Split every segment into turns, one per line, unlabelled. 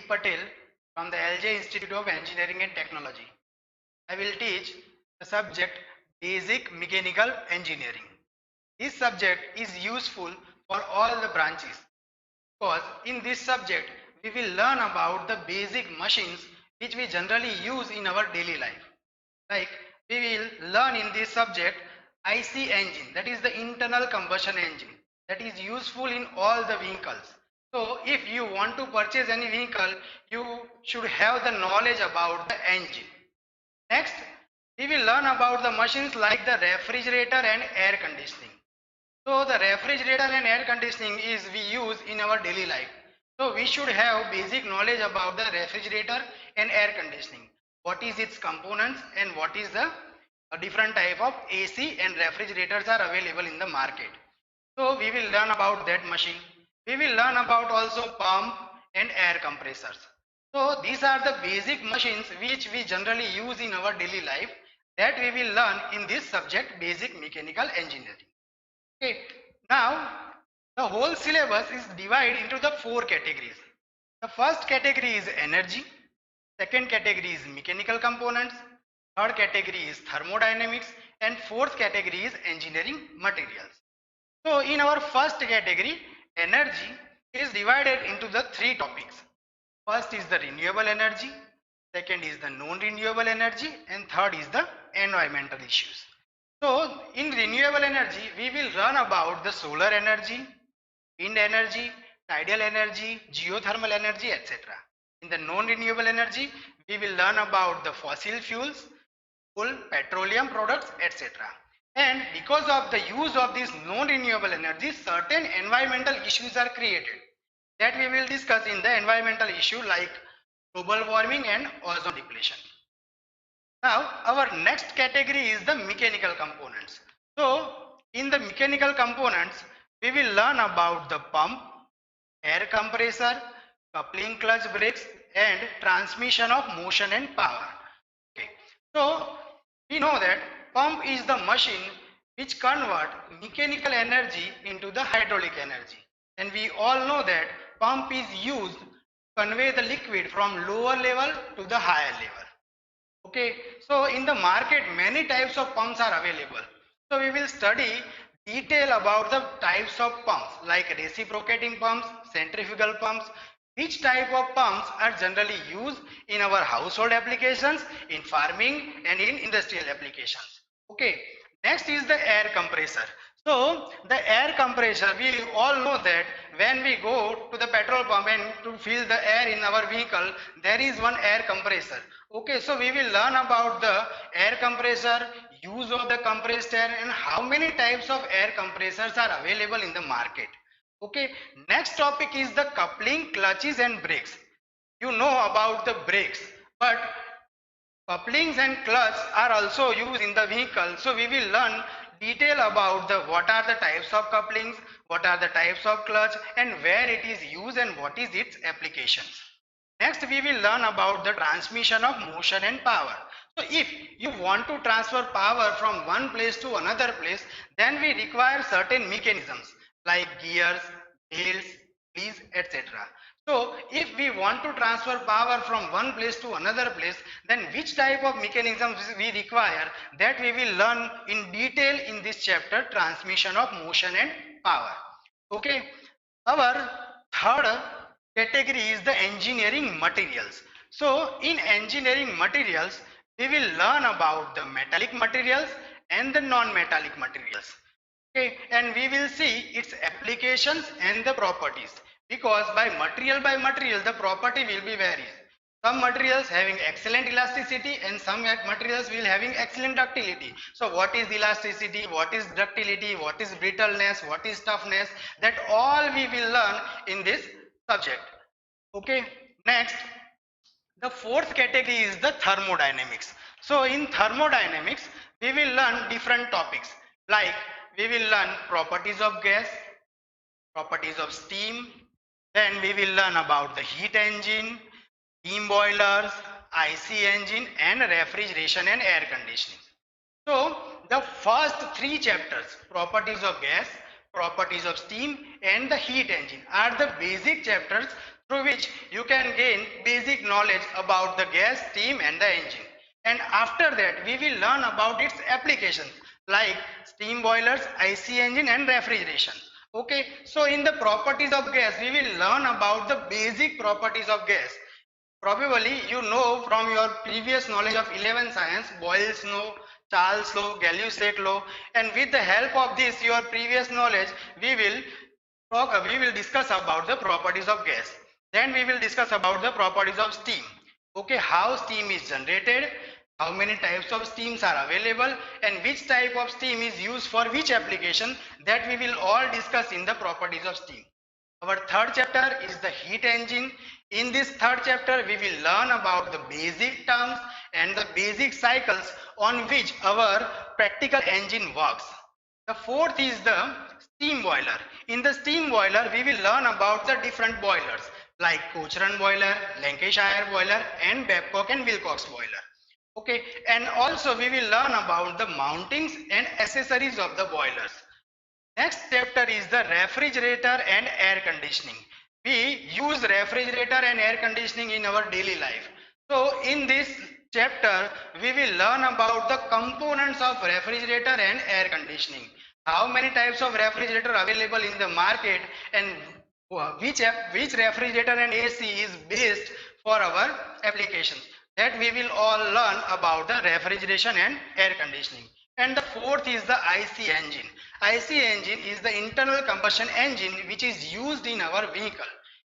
Sandeep Patel from the LJ Institute of Engineering and Technology. I will teach the subject Basic Mechanical Engineering. This subject is useful for all the branches because in this subject we will learn about the basic machines which we generally use in our daily life. Like we will learn in this subject IC engine, that is the internal combustion engine, that is useful in all the vehicles. So if you want to purchase any vehicle, you should have the knowledge about the engine. Next, we will learn about the machines like the refrigerator and air conditioning. So the refrigerator and air conditioning is we use in our daily life. So we should have basic knowledge about the refrigerator and air conditioning. What is its components and what is the different type of AC and refrigerators are available in the market. So we will learn about that machine. We will learn about also pump and air compressors. So these are the basic machines which we generally use in our daily life, that we will learn in this subject basic mechanical engineering. Okay, now the whole syllabus is divided into the four categories. The first category is energy, second category is mechanical components, third category is thermodynamics, and fourth category is engineering materials. So in our first category, energy is divided into the three topics. First is the renewable energy, second is the non-renewable energy, and third is the environmental issues. So in renewable energy, we will learn about the solar energy, wind energy, tidal energy, geothermal energy, etc. In the non-renewable energy, we will learn about the fossil fuels, coal, petroleum products, etc. And because of the use of this non-renewable energy, certain environmental issues are created that we will discuss in the environmental issue like global warming and ozone depletion. Now, our next category is the mechanical components. So, in the mechanical components, we will learn about the pump, air compressor, coupling clutch brakes, and transmission of motion and power. Okay. So, we know that pump is the machine which convert mechanical energy into the hydraulic energy. And we all know that pump is used to convey the liquid from lower level to the higher level. Okay, so in the market many types of pumps are available. So we will study detail about the types of pumps like reciprocating pumps, centrifugal pumps, which type of pumps are generally used in our household applications, in farming and in industrial applications. Okay, next is the air compressor. So the air compressor, we all know that when we go to the petrol pump and to fill the air in our vehicle, there is one air compressor. Okay, so we will learn about the air compressor, use of the compressed air, and how many types of air compressors are available in the market. Okay, next topic is the coupling, clutches and brakes. You know about the brakes, but couplings and clutch are also used in the vehicle. So we will learn detail about the what are the types of couplings, what are the types of clutch, and where it is used and what is its applications. Next, we will learn about the transmission of motion and power. So if you want to transfer power from one place to another place, then we require certain mechanisms like gears, belts, pulleys, etc. So if we want to transfer power from one place to another place, then which type of mechanisms we require, that we will learn in detail in this chapter, transmission of motion and power. Okay, our third category is the engineering materials. So in engineering materials, we will learn about the metallic materials and the non-metallic materials. Okay, and we will see its applications and the properties, because by material the property will be varies. Some materials having excellent elasticity and some materials will having excellent ductility. So what is elasticity, what is ductility, what is brittleness, what is toughness, that all we will learn in this subject. Okay, next, the fourth category is the thermodynamics. So in thermodynamics, we will learn different topics like we will learn properties of gas, properties of steam, then we will learn about the heat engine, steam boilers, IC engine, and refrigeration and air conditioning. So the first three chapters, properties of gas, properties of steam, and the heat engine, are the basic chapters through which you can gain basic knowledge about the gas, steam and the engine. And after that we will learn about its applications like steam boilers, IC engine and refrigeration. Okay, so in the properties of gas we will learn about the basic properties of gas. Probably you know from your previous knowledge of 11th science, Boyle's law, Charles law, Gay-Lussac law, and with the help of this your previous knowledge we will discuss about the properties of gas. Then we will discuss about the properties of steam. Okay, how steam is generated, how many types of steams are available and which type of steam is used for which application, that we will all discuss in the properties of steam. Our third chapter is the heat engine. In this third chapter, we will learn about the basic terms and the basic cycles on which our practical engine works. The fourth is the steam boiler. In the steam boiler, we will learn about the different boilers like Cochrane boiler, Lancashire boiler and Babcock and Wilcox boiler. Okay, and also we will learn about the mountings and accessories of the boilers. Next chapter is the refrigerator and air conditioning. We use refrigerator and air conditioning in our daily life. So in this chapter, we will learn about the components of refrigerator and air conditioning. How many types of refrigerator available in the market and which refrigerator and AC is best for our applications. That we will all learn about the refrigeration and air conditioning. And the fourth is the IC engine. IC engine is the internal combustion engine which is used in our vehicle.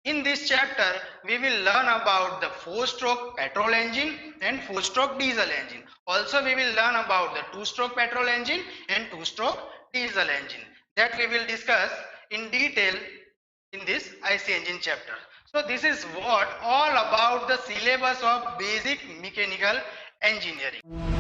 In this chapter, we will learn about the 4-stroke petrol engine and 4-stroke diesel engine. Also, we will learn about the 2-stroke petrol engine and 2-stroke diesel engine. That we will discuss in detail in this IC engine chapter. So this is what all about the syllabus of basic mechanical engineering.